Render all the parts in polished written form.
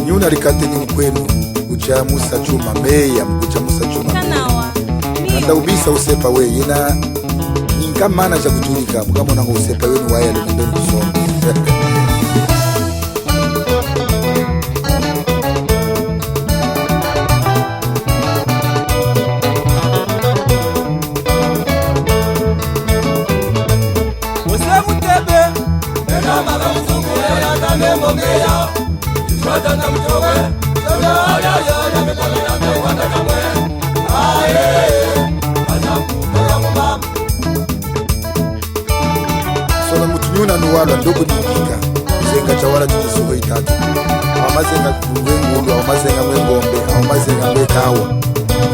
Nyuna rikate ni mkwenu kucha Musa Chuma meya kucha Musa Chuma kanda ubisa usepa we ina inga mana cha kutulika kama unango usepa wenu waya lukendo kusoma Sola mutunyuna nuwala ndogo nikika Zenga chawala tutisugo itatu Amazenga ngwengu Amazenga mwengombe Amazenga mwekawa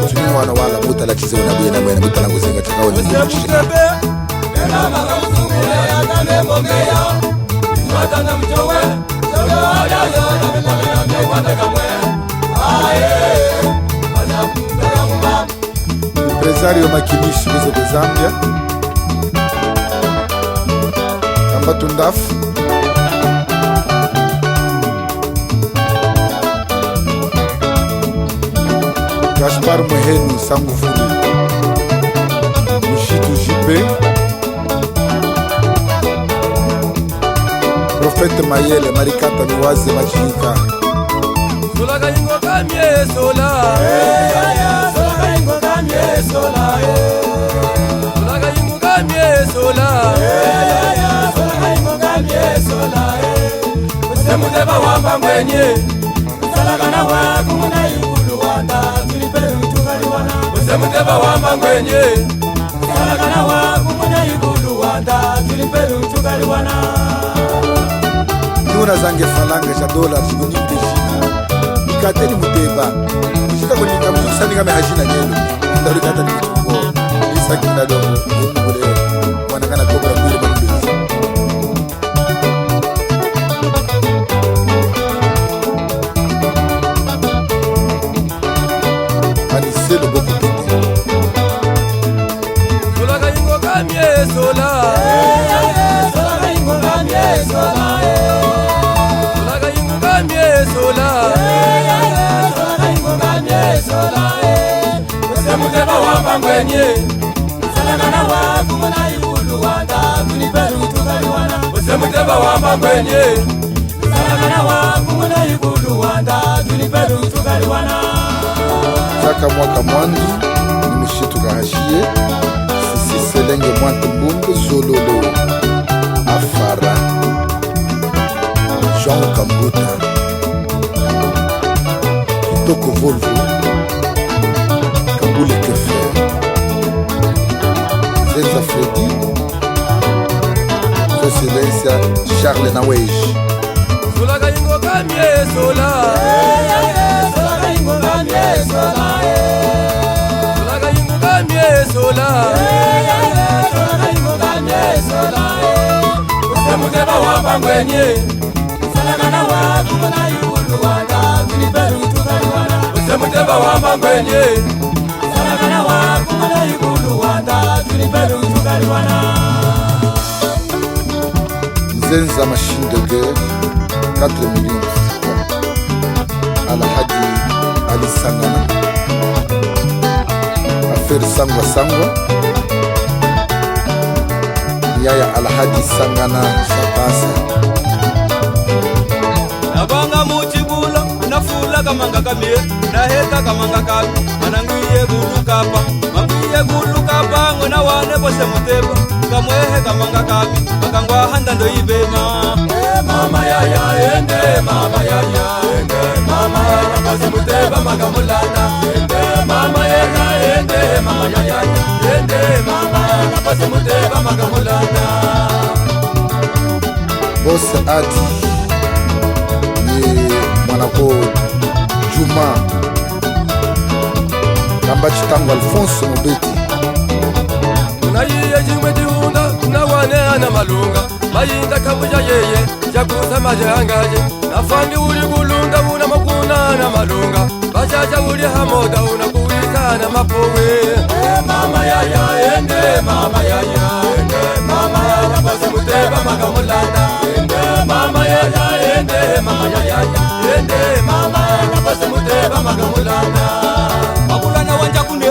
Mutunyuna wana wala muta la chize unabuye na mwena muta langu zenga chakawa ni mchishika Empresario makinishi kuzo de Zambia Kambatu Ndafu Gaspar Muhenu Sangufuli Mushitu Jipe Profete Mayele Marikata Miwaze Machika Sola kayingo kamye sola Sola kayingo kamye sola Sola kayingo kamye sola Sola kayingo kamye sola Usemuteba wamba mwenye Usalagana waku muna yukulu wanda Tulipele utukali wana Usemuteba wamba mwenye Usalagana waku muna yukulu wanda Tulipele utukali wana Nyuna zange falanga cha dola Sigunimde shina Nikateni muteba Mishita kunika mzusani kame hajina nyelu Ndari kata ni mtuko Nisaki mnadogo Yungu kule Wanakana kobra kuile manubizi Aniselo boku pete Sola kayingo kamye sola Sola kayingo kamye sola Sola kayingo kamye sola Sola kayingo kamye sola Usemuteba wamba mwenye Usalagana waku muna yukulu wanda Tulipelu utukali wana Usemuteba wamba mwenye Usalagana waku muna yukulu wanda Tulipelu utukali wana Chaka mwaka mwandi Nimishitu kahashie Sisi selenge mwante mbungu Zololo Afara Jean Kambuta Kitoko Volvo Kabule Kefer Zenza Freddy Excelência Charles Nawej Sola kayingo kamye sola Sola kayingo kamye sola Sola kayingo kamye sola Sola kayingo kamye sola Usemuteba wamba mwenye Usalagana waku muna yukulu wanda Tulipelu utukali wana Usemuteba wamba mwenye Usalagana waku muna yukulu wanda Tulipelu utukali wana Nzenza machine de guerre 4 millions Alhaji Ali Sangana Affaire Sangwa Sangwa Yaya Alhaji Sangana Sapasa Nabanga muchibula nafula kamanga kamie naheta kamanga kami manangiye gulukapa mangiye gulukapa ngona wane bose muteba kamwehe kamanga kami makangwa handa ndo ibema mama yaya ende mama yaya ende mama yaya bose muteba makamulanda ende mama yaya ende mama yaya ende mama yaya bose muteba makamulanda Boss Adi Ye Mwanako Juma Kamba Chitango Alfonso Mobeti Unayiye jingwe diunda Unawane ana malunga Mayinda kabuja yeye Jakusa majangaje Nafandi uli kulunda Una makuna na malunga Bajaja uli hamoda Unakuwika na mapowe Mama yaya ende Mama yaya ende Mama yaya basi muteba makamulanda Ende Yende mama napase muteba magamulana Makulana wanjakune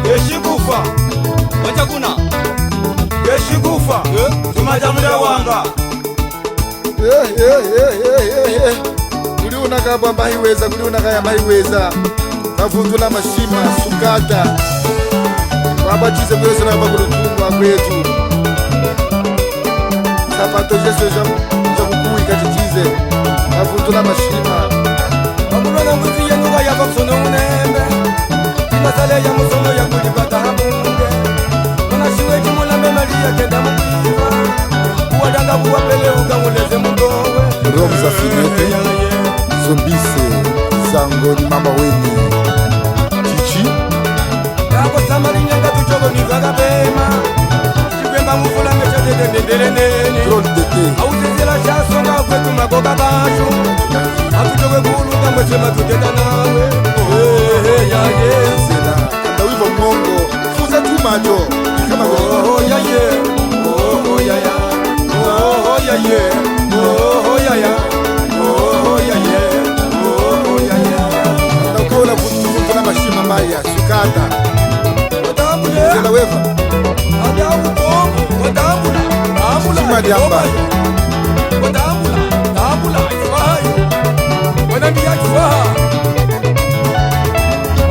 Yeshikufa Wanjakuna Yeshikufa Tumajamule wanga Kuli unakaba mahiweza, kuli unakaya mahiweza Kavundula mashima, sukata Wabachize kwezi na bakulutungu akwetu Sapato jesu jakukui kachichize Kavundula mashima Makulana mwiziye nuka yava kusono unembe Inasale ya musono ya kulipata hamunge Manashiwe jimulame maria kenda mukiva Uwadanga kuwapele ukamuleze mungowe Romza Finete Zombise Zango ni mama weni Chichi Yako samari nyanga tuchogo ni vaga bema Chikwemba mufula mecha dede nene Drone dete Auzizila shasonga kwetu magoga bashu Atuchowe kuluka mwechema tuteta nawe Zela Kata wivo mongo Fuza tu majo Kama Oh ya ye Oh ya ya Oh ya ye Oh ya ya Oh ya ye Oh ya ya Na ukaona vundula mashima maya Sukata Watambule Zela weva Adamu bongo Watambula Shima diamba Watambula Tambula Ifahayo Wanambia kifaha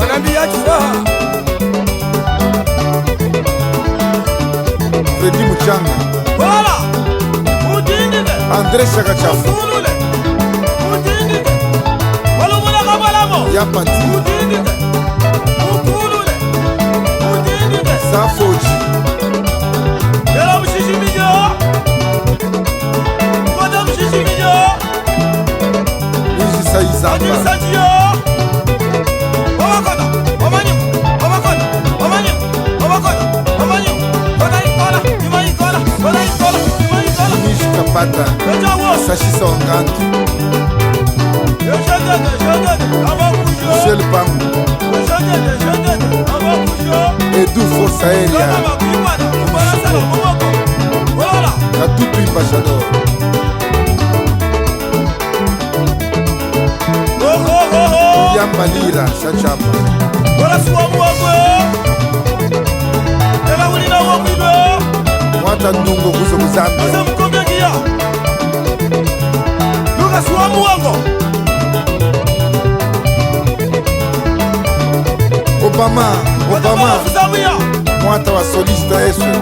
Wanambia kifaha Fredi Muchanga Wala Mutindike Andre Shakachafu Usulule Mutindike Walumuna kabalamo Yapati Mutindike Ukulule Mutindike Safoji Yala mshishimijo Wada mshishimijo Niji Saizamba Ajisanjiyo Wamakona Wamanyu Wamakona Wamanyu Wamakona Wamanyu Kona ikola Ima ikola Kona ikola Ima ikola Niji Kapata Ejawo Sashisa Ongantu Shagade Amakusho Michel Pangu Shagade Amakusho Edu Force Aérea Katutu Ambassador Yamba Lira Shachamba Mwata Ndungo Kuzo Muzambia Obama Mwata wa solista Eswe